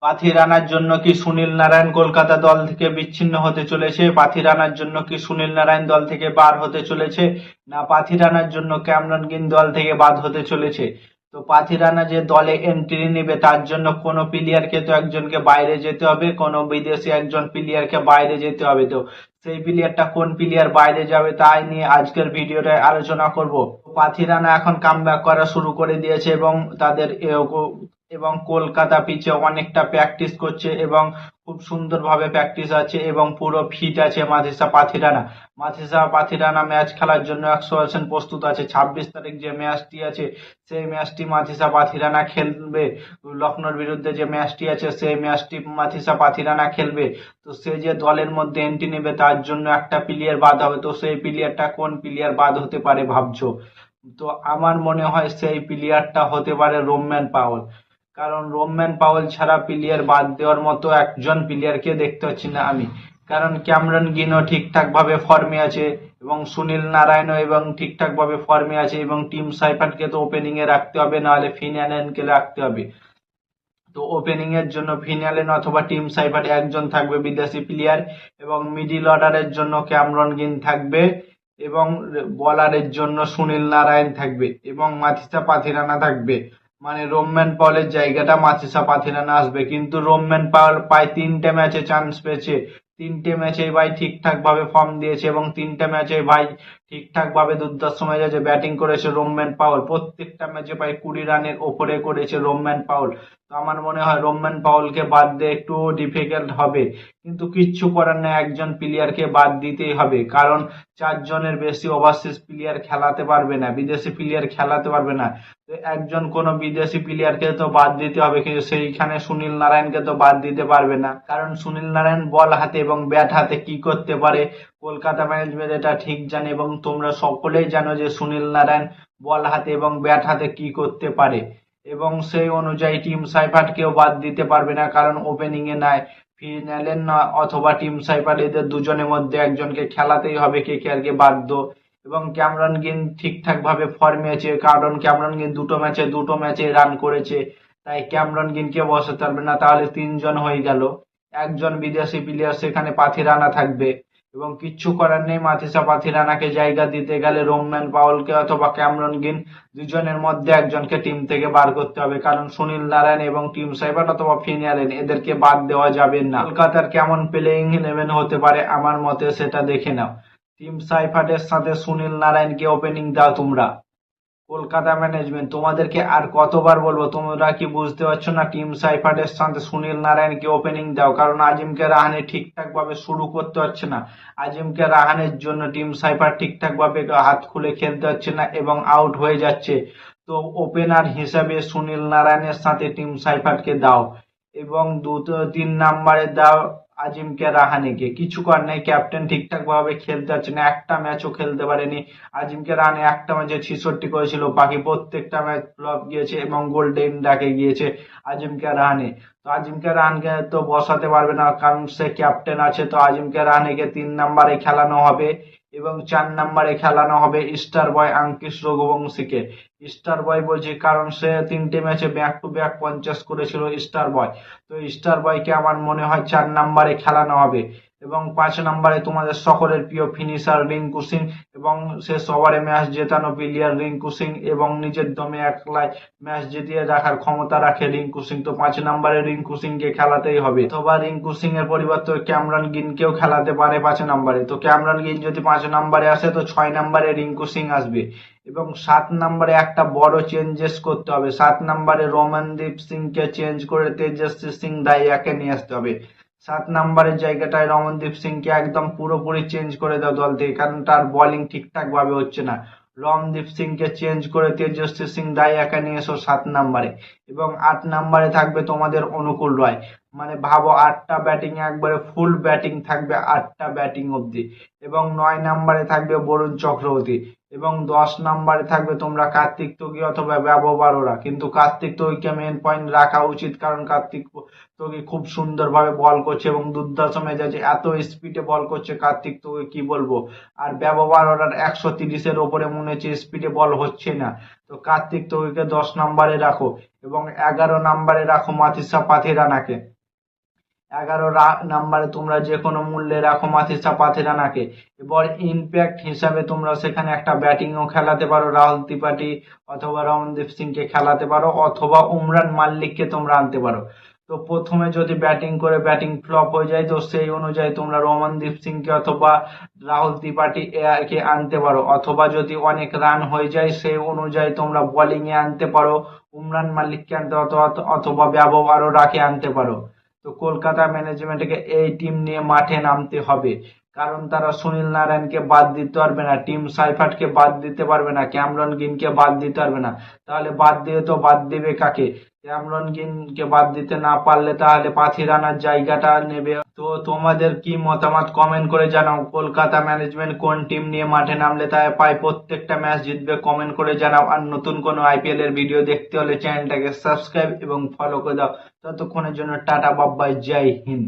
পাথি রানার জন্য কি সুনীল নারায়ণ কলকাতা দল থেকে বিচ্ছিন্ন হতে চলেছে? পাথি রানার জন্য কি সুনীল নারায়ণ দল থেকে বার হতে চলেছে? না পাথি রানার জন্য ক্যামরন গ্রিন দল থেকে বাদ হতে চলেছে? তো পাথি রানা যে দলে এন্ট্রি নেবে তার জন্য কোনো প্লেয়ারকে তো একজনকে বাইরে যেতে হবে, কোনো বিদেশি একজন প্লেয়ারকে বাইরে যেতে হবে। তো সেই প্লেয়ারটা কোন প্লেয়ার বাইরে যাবে তাই নিয়ে আজকের ভিডিওটায় আলোচনা করব। পাথি রানা এখন কামব্যাক করা শুরু করে দিয়েছে এবং তাদের এবং কলকাতা পিচে অনেকটা প্র্যাকটিস করছে এবং খুব সুন্দরভাবে প্র্যাকটিস আছে এবং পুরো ফিট আছে মাথিসা পাথিরানা। মাথিসা পাথিরানা ম্যাচ খেলার জন্য 100% প্রস্তুত আছে। 26 তারিখ যে ম্যাচটি আছে সেই ম্যাচটি মাথিসা পাথিরানা খেলবে। লখনৌর বিরুদ্ধে যে ম্যাচটি আছে সেই ম্যাচটি মাথিসা পাথিরানা খেলবে। তো সে যে দলের মধ্যে এন্ট্রি নেবে তার জন্য একটা প্লেয়ার বাদ হবে। তো সেই প্লেয়ারটা কোন প্লেয়ার বাদ হতে পারে ভাবছো? তো আমার মনে হয় সেই প্লেয়ারটা হতে পারে রোম্যান পাওয়েল। কারণ রোম্যান পাওয়েল ছাড়া প্লেয়ার বাদ দেওয়ার মতো একজন প্লেয়ারকে দেখতে পাচ্ছি না আমি। কারণ ক্যামেরন গ্রিনও ঠিকঠাক ভাবে ফর্মে আছে এবং সুনীল নারায়ণও এবং ঠিকঠাক ভাবে ফর্মে আছে এবং টিম সাইফার্টকে তো ওপেনিং এ রাখতে হবে, নাহলে ফিনালেনকে রাখতে হবে। তো ওপেনিং এর জন্য ফিনালেন অথবা টিম সাইফার্ট একজন থাকবে বিদেশি প্লেয়ার এবং মিডিল অর্ডারের জন্য ক্যামরন গ্রিন থাকবে এবং বলারের জন্য সুনীল নারায়ণ থাকবে এবং মাথিসা পাথিরানা থাকবে। মানে রোম্যান পাওয়েলের জায়গাটা মাথিসা পাথিরানা আসবে, কিন্তু রোম্যান পাওয়েল প্রায় 3টে ম্যাচে চান্স পেয়েছে। 3টে ম্যাচেই ভাই ঠিকঠাক ভাবে ফর্ম দিয়েছে এবং 3টে ম্যাচেই ভাই ঠিকঠাক ভাবে দুর্ধর্ষ মেজাজে ব্যাটিং করেছে রোম্যান পাওয়েল। প্রত্যেকটা ম্যাচে প্রায় 20 রানের ওপরে করেছে রোম্যান পাওয়েল। তো আমার মনে হয় রোম্যান পাওয়েলকে বাদ দিয়ে একটু ডিফিকাল্ট হবে, কিন্তু কিচ্ছু করার নেই, একজন প্লেয়ারকে বাদ দিতেই হবে। কারণ 4 জনের বেশি ওভারসিজ প্লেয়ার খেলাতে পারবে না, বিদেশি প্লেয়ার খেলাতে পারবে না। তো একজন কোনো বিদেশি প্লেয়ারকে তো বাদ দিতে হবে, কিন্তু সেইখানে সুনীল নারায়ণকে তো বাদ দিতে পারবে না। কারণ সুনীল নারায়ণ বল হাতে এবং ব্যাট হাতে কি করতে পারে কলকাতা ম্যানেজমেন্ট এটা ঠিক জানে এবং তোমরা সকলেই জানো যে সুনীল নারায়ণ বল হাতে এবং ব্যাট হাতে কি করতে পারে। এবং সেই অনুযায়ী টিম সাইফার্টকেও বাদ দিতে পারবে না, কারণ ওপেনিং এ নাই। ফিনালেন না অথবা টিম সাইফার্ট এদের দুজনের মধ্যে একজনকে খেলাতেই হবে, কেকেআরকে বাধ্য। এবং ক্যামেরন গ্রিন ঠিকঠাক ভাবে ফর্মে আছে, কারণ ক্যামেরন গ্রিন দুটো ম্যাচে রান করেছে। তাই ক্যামেরন গ্রিনকে বসাতে পারবে না, তাহলে 3জন হয়ে গেল। একজন বিদেশি প্লেয়ার সেখানে পাথিরানা থাকবে এবং কিচ্ছু করার নেই। মাথিসা পাথিরানাকে জায়গা দিতে গেলে রোম্যান পাওয়েলকে অথবা ক্যামেরন গ্রিন দুজনের মধ্যে একজনকে টিম থেকে বার করতে হবে, কারণ সুনীল নারায়ণ এবং টিম সাইফার্ট অথবা ফিনালেন এদেরকে বাদ দেওয়া যাবে না। কলকাতার কেমন প্লেইং ইলেভেন হতে পারে আমার মতে সেটা দেখে নাও। টিম সাইফার্টের সাথে সুনীল নারায়ণকে ওপেনিং দাও তোমরা। কলকাতা ম্যানেজমেন্ট তোমাদেরকে আর কতবার বলবো, তোমরা কি বুঝতে পারছো না? টিম সাইফার্টের সাথে সুনীল নারায়ণকে ওপেনিং দাও, কারণ আজিমকে রাহানে ঠিকঠাক ভাবে শুরু করতে পারছে না। আজিমকে রাহানের জন্য টিম সাইফার্ট ঠিকঠাক ভাবে হাত খুলে খেলতে পারছে না এবং আউট হয়ে যাচ্ছে। তো ওপেনার হিসাবে সুনীল নারায়ণের সাথে টিম সাইফার্টকে দাও এবং 2-3 নম্বরে দাও আজিমকে রাহানেকে। কিছু করার নেই, ক্যাপ্টেন ঠিকঠাক ভাবে খেলতে পারছে না, একটা ম্যাচও খেলতে পারেনি। আজিমকে রাহানে একটা ম্যাচে 66 করেছিল, বাকি প্রত্যেকটা ম্যাচ ফ্লপ গিয়েছে এবং গোল্ডেন ডাকে গিয়েছে আজিমকে রাহানে। তো আজিমকে রাহানকে তো বসাতে পারবে না, কারণ সে ক্যাপ্টেন আছে। তো আজিমকে রাহানেকে 3 নম্বরে খেলানো হবে এবং 4 নম্বরে খেলানো হবে স্টার বয় আঙ্কিশ রঘুবংশীকে। স্টার বয় বলছি কারণ সে 3টে ম্যাচে ব্যাক টু ব্যাক 50 করেছিল স্টার বয়। তো স্টার বয়কে আমার মনে হয় 4 নম্বরে খেলানো হবে এবং 5 নম্বরে তোমাদের সকলের প্রিয় ফিনিশার রিঙ্কু সিং এবং শেষ ওভারে ম্যাচ জেতানো প্লেয়ার রিঙ্কু সিং এবং নিজের দমে একলাই ম্যাচ জিতিয়ে রাখার ক্ষমতা রাখে রিঙ্কু সিং। তো 5 নম্বরে রিঙ্কু সিংকে খেলাতেই হবে, অথবা রিঙ্কু সিং এর পরিবর্তে ক্যামেরন গ্রিনকেও খেলাতে পারে 5 নম্বরে। তো ক্যামেরন গ্রিন যদি 5 নম্বরে আসে তো 6 নম্বরে রিঙ্কু সিং আসবে এবং 7 নম্বরে একটা বড় চেঞ্জেস করতে হবে। 7 নম্বরে রোমানদীপ সিংকে চেঞ্জ করে তেজস্বী সিং দাহিয়াকে নিয়ে আসতে হবে। 7 নম্বরের জায়গাটায় রমনদীপ সিংকে একদম পুরোপুরি চেঞ্জ করে দাও দল থেকে, কারণ তার বোলিং ঠিকঠাক ভাবে হচ্ছে না। রমনদীপ সিংকে চেঞ্জ করে তেজস্বী সিং দাহিয়াকে নিয়ে এসো 7 নম্বরে এবং 8 নম্বরে থাকবে তোমাদের অনুকূল রয়। মানে ভাবো 8টা ব্যাটিং একবারে ফুল ব্যাটিং থাকবে, 8টা ব্যাটিং অবধি এবং 9 নম্বরে থাকবে বরুণ চক্রবর্তী এবং 10 নম্বরে থাকবে তোমরা কার্তিক তোগি অথবা ব্যাবো বারোরা। কিন্তু কার্তিক তোগিকে মেন পয়েন্ট রাখা উচিত, কারণ কার্তিক তোগি খুব সুন্দরভাবে বল করছে এবং দুর্ধর্ষ মেজাজে এত স্পিডে বল করছে কার্তিক তোগি কি বলবো। আর ব্যাবো বারোরার 130-এর ওপরে মনে হচ্ছে স্পিডে বল হচ্ছে না। তো কার্তিক তোগিকে 10 নম্বরে রাখো এবং 11 নম্বরে রাখো মাথিসা পাথিরানাকে। 11 নাম্বারে তোমরা যে কোনো মূল্যে রাখো মাথিসা পাথিরানাকে। এবার ইম্প্যাক্ট হিসাবে তোমরা সেখানে একটা ব্যাটিংও খেলাতে পারো, রাহুল ত্রিপাঠী অথবা রমনদীপ সিংকে খেলাতে পারো, অথবা উমরান মাল্লিককে তোমরা আনতে পারো। তো প্রথমে যদি ব্যাটিং করে ব্যাটিং ফ্লপ হয়ে যায়, তো সেই অনুযায়ী তোমরা রমনদীপ সিংকে অথবা রাহুল ত্রিপাঠী কে আনতে পারো, অথবা যদি অনেক রান হয়ে যায় সেই অনুযায়ী তোমরা বোলিং এ আনতে পারো উমরান মাল্লিককে আনতে, অথবা ব্যাবো বারোরাকে আনতে পারো। তো কলকাতা ম্যানেজমেন্টকে এই টিম নিয়ে মাঠে নামতে হবে, কারণ তারা সুনীল নারায়ণকে বাদ দিতে পারবে না, টিম সাইফার্টকে বাদ দিতে পারবে না, ক্যামরন গ্রিনকে বাদ দিতে পারবে না। তাহলে বাদ দিয়ে তো বাদ দিবে কাকে? ক্যামরন গ্রিনকে বাদ দিতে না পারলে তাহলে পাথিরানার জায়গাটা নেবে। তো তোমাদের কি মতামত কমেন্ট করে জানাও। কলকাতা ম্যানেজমেন্ট কোন টিম নিয়ে মাঠে নামলে তাই পায় প্রত্যেকটা ম্যাচ জিতবে, কমেন্ট করে জানাও। আর নতুন কোনো আইপিএল এর ভিডিও দেখতে হলে চ্যানেলটাকে সাবস্ক্রাইব এবং ফলো করে দাও। ততক্ষণের জন্য টাটা বাই বাই, জয় হিন্দ।